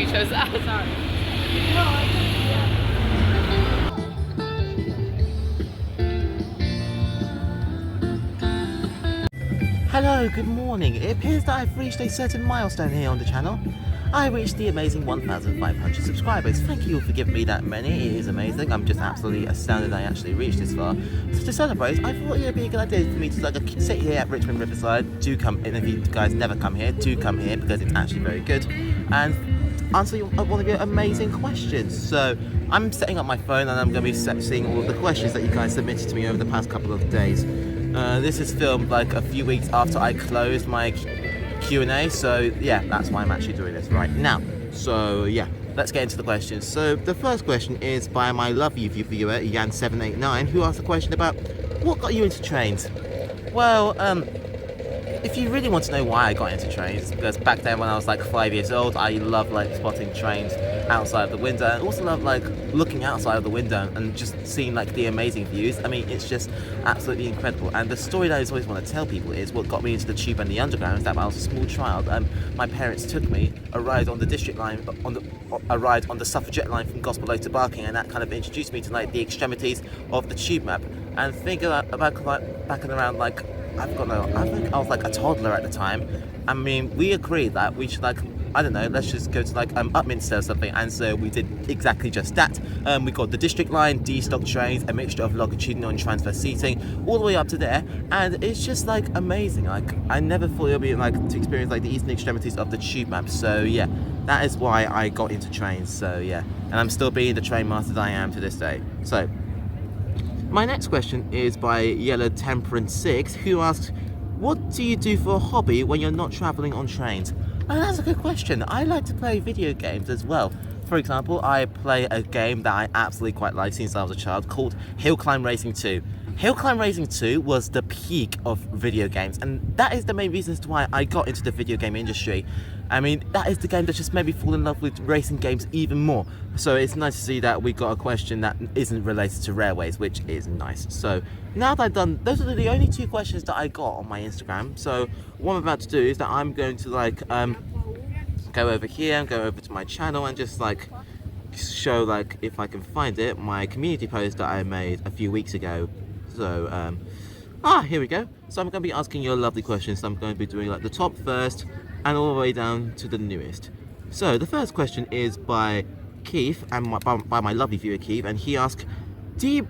chose that. Sorry. Hello, good morning. It appears that I've reached a certain milestone here on the channel. I reached the amazing 1,500 subscribers. Thank you all for giving me that many. It is amazing. I'm just absolutely astounded I actually reached this far. So to celebrate, I thought it would be a good idea for me to sit here at Richmond Riverside. Do come, and if you guys never come here, do come here because it's actually very good. And answer one of your amazing questions. So I'm setting up my phone and I'm going to be seeing all of the questions that you guys submitted to me over the past couple of days. This is filmed like a few weeks after I closed my Q&A, so yeah, that's why I'm actually doing this right now. So yeah, let's get into the questions. So the first question is by my lovely viewer, Yan789, who asked a question about what got you into trains. Well, if you really want to know why I got into trains, because back then when I was like 5 years old, I loved like spotting trains outside of the window, and also loved like looking outside of the window and just seeing like the amazing views. I mean, it's just absolutely incredible. And the story that I always want to tell people is what got me into the tube and the underground is that when I was a small child, my parents took me a ride on the district line, a ride on the Suffragette line from Gospel to Barking, and that kind of introduced me to like the extremities of the tube map. And think about like back and around like I think I was like a toddler at the time. I mean, we agreed that we should like, I don't know, let's just go to like Upminster or something, and so we did exactly just that. We got the district line, D-stock trains, a mixture of longitudinal and transfer seating, all the way up to there, and it's just like amazing. Like, I never thought it would be like to experience like the eastern extremities of the tube map. So yeah, that is why I got into trains. So yeah, and I'm still being the train master that I am to this day. So my next question is by Yellow Temperance 6, who asks, what do you do for a hobby when you're not travelling on trains? Oh, that's a good question. I like to play video games as well. For example, I play a game that I absolutely quite like since I was a child called Hill Climb Racing 2. Hill Climb Racing 2 was the peak of video games, and that is the main reason as to why I got into the video game industry. I mean, that is the game that just made me fall in love with racing games even more. So it's nice to see that we got a question that isn't related to railways, which is nice. So now that I've done, those are the only two questions that I got on my Instagram. So what I'm about to do is that I'm going to like go over here and go over to my channel and just like show, like, if I can find it, my community post that I made a few weeks ago. So here we go. So I'm going to be asking you a lovely questions. So I'm going to be doing like the top first and all the way down to the newest. So the first question is by Keith, and by my lovely viewer Keith, and he asked, do you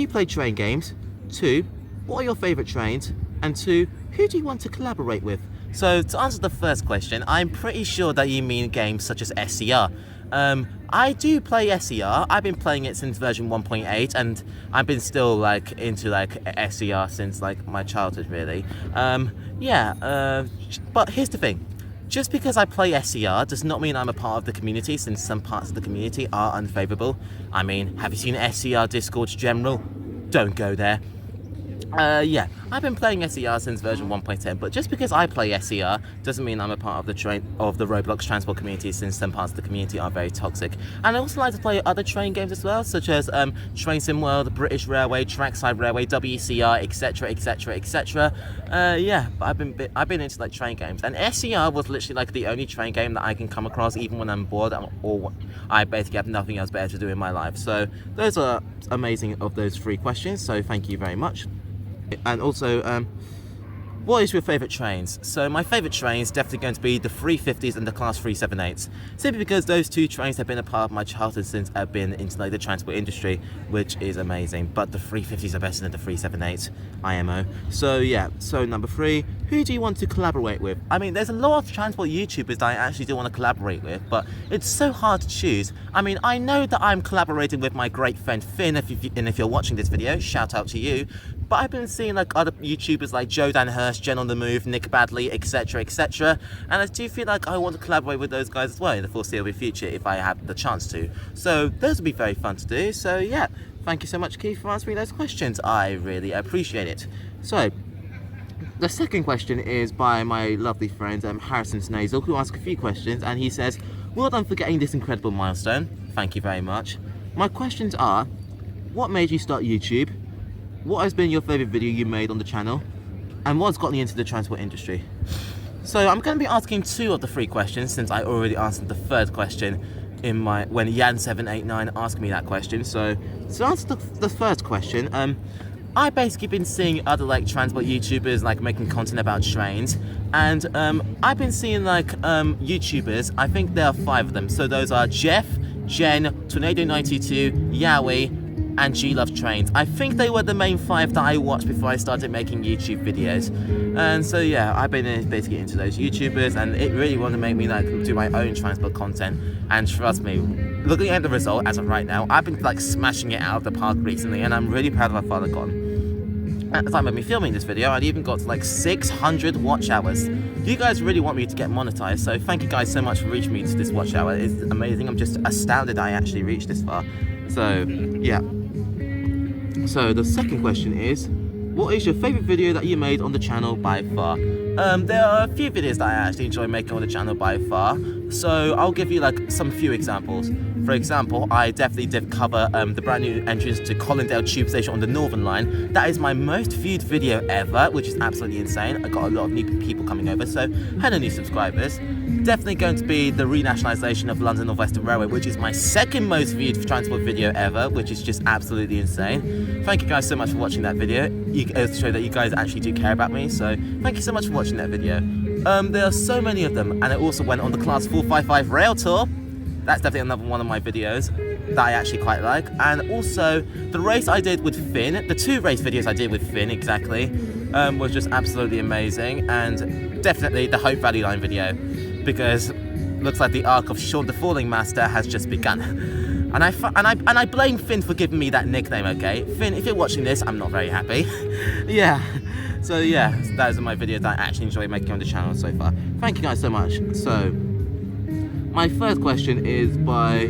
play train games? 2, what are your favourite trains? And 2, who do you want to collaborate with? So to answer the first question, I'm pretty sure that you mean games such as SCR. I do play SCR. I've been playing it since version 1.8, and I've been still like into like SCR since like my childhood, really. But here's the thing. Just because I play SCR does not mean I'm a part of the community, since some parts of the community are unfavourable. I mean, have you seen SCR Discord's general? Don't go there. I've been playing SCR since version 1.10, but just because I play SCR doesn't mean I'm a part of the Roblox transport community, since some parts of the community are very toxic. And I also like to play other train games as well, such as Train Sim World, British Railway, Trackside Railway, WCR, etc, etc, etc. But I've been into like train games, and SCR was literally like the only train game that I can come across even when I'm bored or I basically have nothing else better to do in my life. So those are amazing of those 3 questions, so thank you very much. And also, what is your favourite trains? So my favourite train is definitely going to be the 350s and the Class 378s, simply because those 2 trains have been a part of my childhood since I've been into like the transport industry, which is amazing. But the 350s are better than the 378s, IMO. So yeah, so number 3, who do you want to collaborate with? I mean, there's a lot of transport YouTubers that I actually do want to collaborate with, but it's so hard to choose. I mean, I know that I'm collaborating with my great friend Finn, if you're watching this video, shout out to you. But I've been seeing like other YouTubers like Joe Dan Hurst, Jen on the Move, Nick Badley, etc, etc, and I do feel like I want to collaborate with those guys as well in the foreseeable future if I have the chance to. So those would be very fun to do. So yeah, thank you so much, Keith, for answering those questions. I really appreciate it. So the second question is by my lovely friend Harrison Snazel, who asked a few questions, and he says, well done for getting this incredible milestone. Thank you very much. My questions are, what made you start YouTube? What has been your favourite video you made on the channel? And what's gotten you into the transport industry? So I'm going to be asking 2 of the 3 questions since I already answered the 3rd question in when Yan789 asked me that question. So to answer the first question, I basically been seeing other like transport YouTubers like making content about trains, and I've been seeing like YouTubers. I think there are 5 of them. So those are Jeff, Jen, Tornado92, Yowie, and G Love Trains. I think they were the main 5 that I watched before I started making YouTube videos. And so yeah, I've been basically into those YouTubers, and it really wanted to make me like do my own transport content. And trust me, looking at the result as of right now, I've been like smashing it out of the park recently, and I'm really proud of how far I've gone. At the time of me filming this video, I'd even got to like 600 watch hours. You guys really want me to get monetized, so thank you guys so much for reaching me to this watch hour. It's amazing. I'm just astounded I actually reached this far. So yeah. So the second question is, what is your favourite video that you made on the channel by far? There are a few videos that I actually enjoy making on the channel by far, so I'll give you like some few examples. For example, I definitely did cover the brand new entrance to Colindale Tube Station on the Northern Line. That is my most viewed video ever, which is absolutely insane. I got a lot of new people coming over, so hello new subscribers. Definitely going to be the renationalisation of London North Western Railway, which is my 2nd most viewed transport video ever, which is just absolutely insane. Thank you guys so much for watching that video. It goes to show that you guys actually do care about me, so thank you so much for watching that video. There are so many of them, and it also went on the Class 455 rail tour. That's definitely another one of my videos that I actually quite like. And also, the race I did with Finn, the 2 race videos I did with Finn exactly, was just absolutely amazing. And definitely the Hope Valley Line video, because looks like the arc of Sean the Falling Master has just begun. And I blame Finn for giving me that nickname, okay? Finn, if you're watching this, I'm not very happy. Yeah. So yeah, those are my videos that I actually enjoy making on the channel so far. Thank you guys so much. So, my first question is by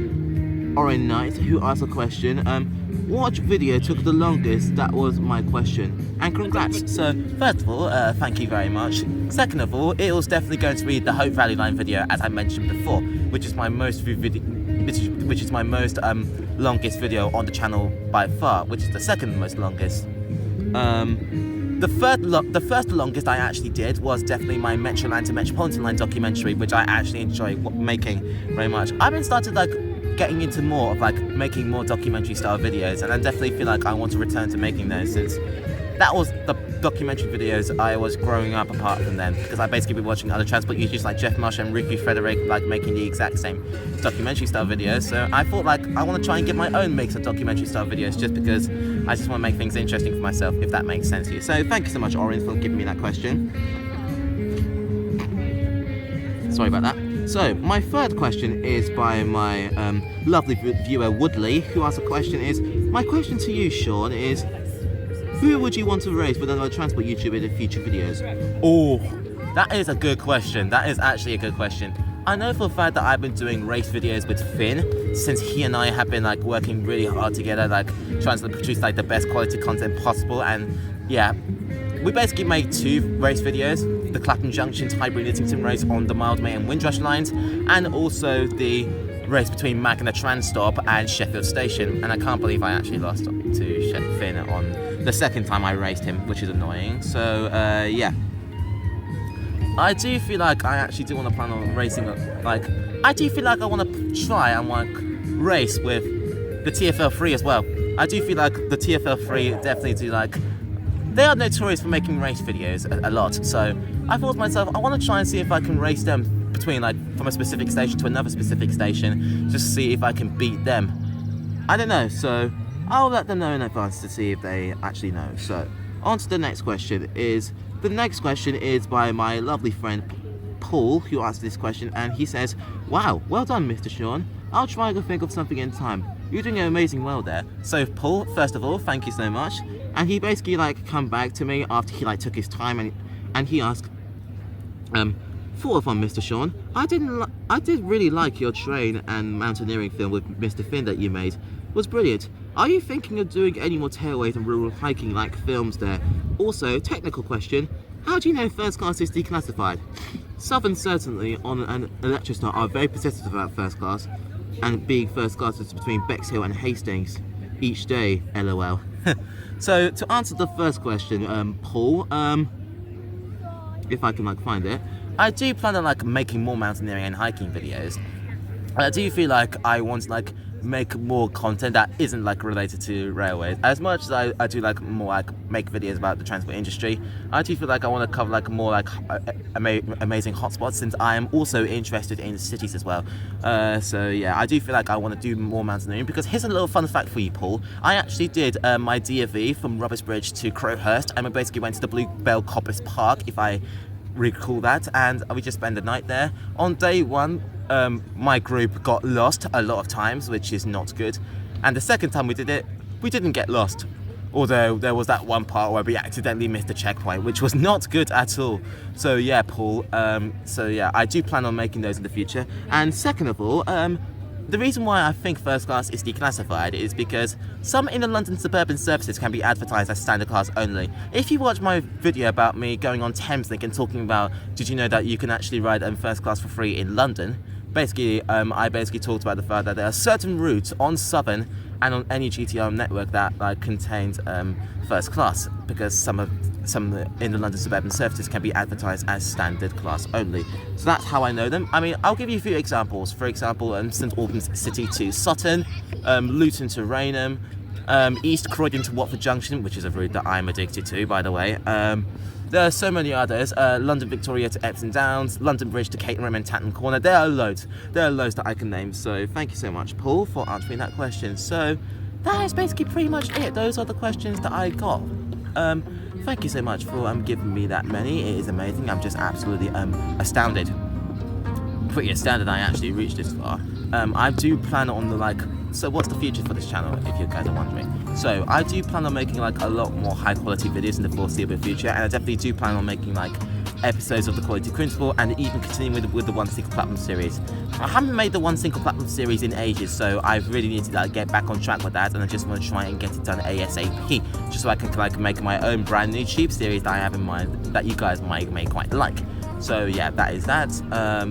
Oren Knight, who asked a question. What video took the longest? That was my question. And congrats. So, first of all, thank you very much. Second of all, it was definitely going to be the Hope Valley Line video, as I mentioned before, which is my most viewed video, which is my most longest video on the channel by far, which is the 2nd most longest. The first longest I actually did was definitely my Metroland to Metropolitan Line documentary, which I actually enjoy making very much. I've been started like getting into more of like making more documentary style videos, and I definitely feel like I want to return to making those, since that was the documentary videos I was growing up apart from them, because I basically been watching other transport YouTubers like Jeff Marsh and Ricky Frederick like making the exact same documentary style videos. So I thought like I want to try and get my own mix of documentary style videos, just because I just want to make things interesting for myself, if that makes sense to you. So thank you so much, Oren, for giving me that question. Sorry about that. So my 3rd question is by my lovely viewer Woodley, who asked a question. My question to you, Sean, is, who would you want to race with another transport YouTuber in future videos? Oh, that is a good question. That is actually a good question. I know for a fact that I've been doing race videos with Finn, since he and I have been like working really hard together, like trying to produce like the best quality content possible. And yeah, we basically made 2 race videos: the Clapham Junction to Highbury Littington race on the Mildmay and Windrush lines, and also the race between Magna Transstop and Sheffield Station. And I can't believe I actually lost to Finn on the 2nd time I raced him, which is annoying. So yeah, I do feel like I actually do want to plan on racing. Like, I do feel like I want to try and like race with the TFL3 as well. I do feel like the TFL3 definitely do like, they are notorious for making race videos a lot. So I thought to myself, I want to try and see if I can race them between like from a specific station to another specific station, just to see if I can beat them. I don't know, so I'll let them know in advance to see if they actually know. So on to the next question. The next question is by my lovely friend Paul, who asked this question, and he says, wow, well done Mr. Sean. I'll try to think of something in time. You're doing amazing well there. So Paul, first of all, thank you so much. And he basically like come back to me after he like took his time, and he asked, thought of one, Mr. Sean. I did really like your train and mountaineering film with Mr. Finn that you made. It was brilliant. Are you thinking of doing any more tailways and rural hiking like films there? Also, technical question, how do you know first class is declassified? Southern certainly on an Electrostar are very persistent about first class, and being first class is between Bexhill and Hastings each day, lol. So to answer the first question, Paul, if I can like find it, I do plan on like making more mountaineering and hiking videos. I do feel like I want to like make more content that isn't like related to railways. As much as I do like more like make videos about the transport industry, I do feel like I want to cover like more like amazing hotspots, since I am also interested in cities as well. So yeah, I do feel like I want to do more mountaineering, because here's a little fun fact for you, Paul. I actually did my DFV from Rubbish Bridge to Crowhurst, and we basically went to the Bluebell Coppice Park, if I recall that, and we just spent the night there. On day one, my group got lost a lot of times, which is not good, and the second time we did it, we didn't get lost, although there was that one part where we accidentally missed a checkpoint, which was not good at all. So yeah, Paul, so yeah, I do plan on making those in the future. And second of all, the reason why I think first class is declassified is because some inner London suburban services can be advertised as standard class only. If you watch my video about me going on Thameslink and talking about, did you know that you can actually ride first class for free in London? Basically, I basically talked about the fact that there are certain routes on Southern and on any GTR network that like contains first class, because some in the London suburban services can be advertised as standard class only. So that's how I know them. I mean, I'll give you a few examples. For example, St Albans City to Sutton, Luton to Rainham, East Croydon to Watford Junction, which is a route that I'm addicted to, by the way. There are so many others. London Victoria to Epsom Downs, London Bridge to Caterham and Tatton Corner. There are loads. There are loads that I can name. So thank you so much, Paul, for answering that question. So that is basically pretty much it. Those are the questions that I got. Thank you so much for giving me that many. It is amazing. I'm just absolutely astounded. Pretty astounded I actually reached this far. I do plan on the like. So what's the future for this channel, if you guys are wondering? So I do plan on making like a lot more high quality videos in the foreseeable future, and I definitely do plan on making like episodes of the Quality Principle, and even continuing with the One Single Platform series. I haven't made the One Single Platform series in ages, so I really need to like get back on track with that, and I just want to try and get it done ASAP, just so I can like make my own brand new cheap series that I have in mind that you guys may quite like. So yeah, that is that.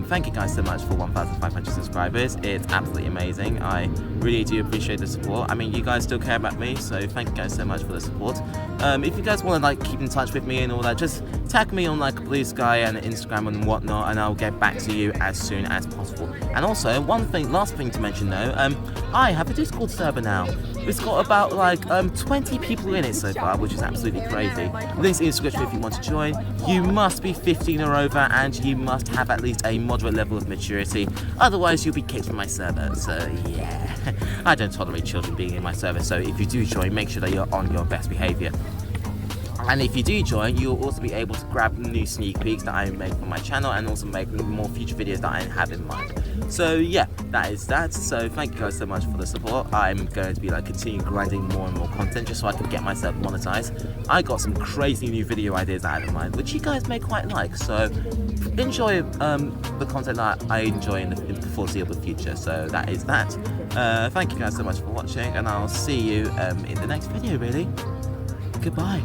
Thank you guys so much for 1,500 subscribers. It's absolutely amazing. I really do appreciate the support. I mean, you guys still care about me, so thank you guys so much for the support. If you guys want to like keep in touch with me and all that, just tag me on like Blue Sky and Instagram and whatnot, and I'll get back to you as soon as possible. And also, last thing to mention though, I have a Discord server now. It's got about like 20 people in it so far, which is absolutely crazy. Links in the description if you want to join. You must be 15 or over, and you must have at least a moderate level of maturity. Otherwise, you'll be kicked from my server. So yeah, I don't tolerate children being in my server. So if you do join, make sure that you're on your best behavior. And if you do join, you'll also be able to grab new sneak peeks that I make for my channel, and also make more future videos that I have in mind. So yeah, that is that. So thank you guys so much for the support. I'm going to be like continuing grinding more and more content just so I can get myself monetized. I got some crazy new video ideas I have in mind, which you guys may quite like. So enjoy the content that I enjoy in the foreseeable future. So that is that. Thank you guys so much for watching, and I'll see you in the next video. Really, goodbye.